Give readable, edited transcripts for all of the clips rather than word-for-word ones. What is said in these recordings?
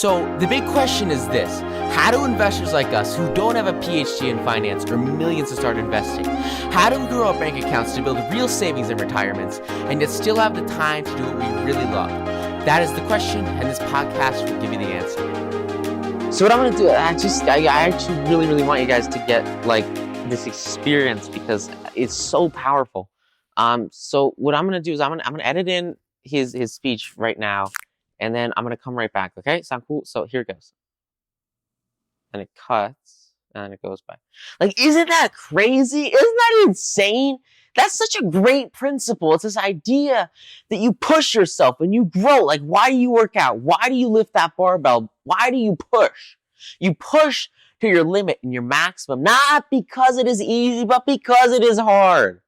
So the big question is this: how do investors like us who don't have a PhD in finance or millions to start investing, how do we grow our bank accounts to build real savings in retirements and yet still have the time to do what we really love? That is the question, and this podcast will give you the answer. So what I'm gonna do, I actually really want you guys to get like this experience because it's so powerful. So what I'm gonna do is I'm gonna edit in his speech right now, and then I'm gonna come right back. Okay, sound cool? So here it goes. And it cuts, and then it goes back. Like, isn't that crazy? Isn't that insane? That's such a great principle. It's this idea that you push yourself and you grow. Like, why do you work out? Why do you lift that barbell? Why do you push? You push to your limit and your maximum, not because it is easy, but because it is hard.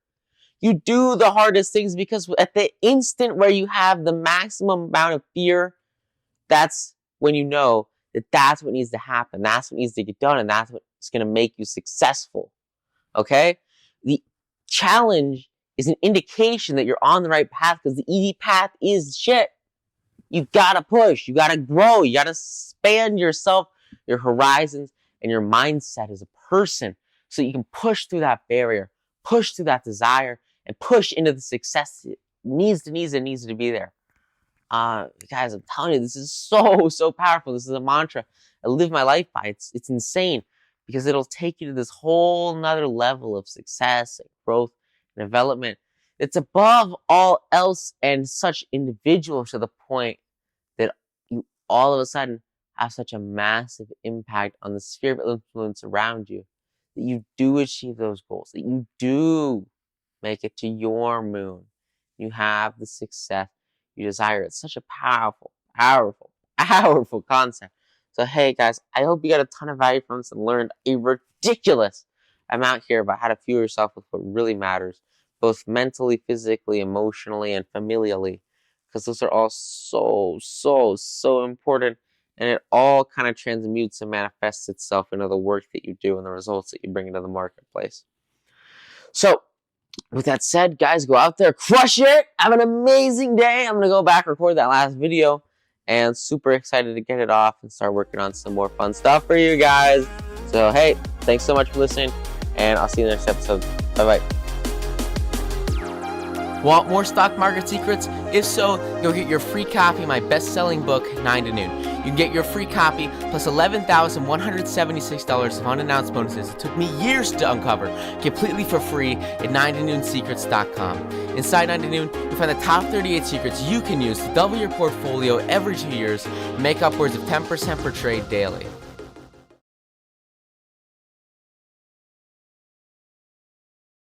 You do the hardest things because at the instant where you have the maximum amount of fear, that's when you know that that's what needs to happen. That's what needs to get done, and that's what's going to make you successful. Okay? The challenge is an indication that you're on the right path because the easy path is shit. You gotta push. You gotta grow. You gotta expand yourself, your horizons, and your mindset as a person so you can push through that barrier, push through that desire, and push into the success that needs to be there. Guys, I'm telling you, this is so powerful. This is a mantra I live my life by. It's insane because it'll take you to this whole nother level of success and growth and development. It's above all else and such individual to the point that you all of a sudden have such a massive impact on the sphere of influence around you that you do achieve those goals, that you do make it to your moon. You have the success you desire. It's such a powerful concept. So hey guys, I hope you got a ton of value from this and learned a ridiculous amount here about how to fuel yourself with what really matters, both mentally, physically, emotionally, and familially, because those are all so important, and it all kind of transmutes and manifests itself into the work that you do and the results that you bring into the marketplace. So with that said, guys, go out there, crush it, have an amazing day. I'm going to go back, record that last video, and super excited to get it off and start working on some more fun stuff for you guys. So, hey, thanks so much for listening, and I'll see you in the next episode. Bye-bye. Want more stock market secrets? If so, go get your free copy of my best-selling book, 9 to Noon. You can get your free copy plus $11,176 of unannounced bonuses it took me years to uncover completely for free at 9tonoonsecrets.com. Inside 9 to Noon, you'll find the top 38 secrets you can use to double your portfolio every 2 years and make upwards of 10% per trade daily.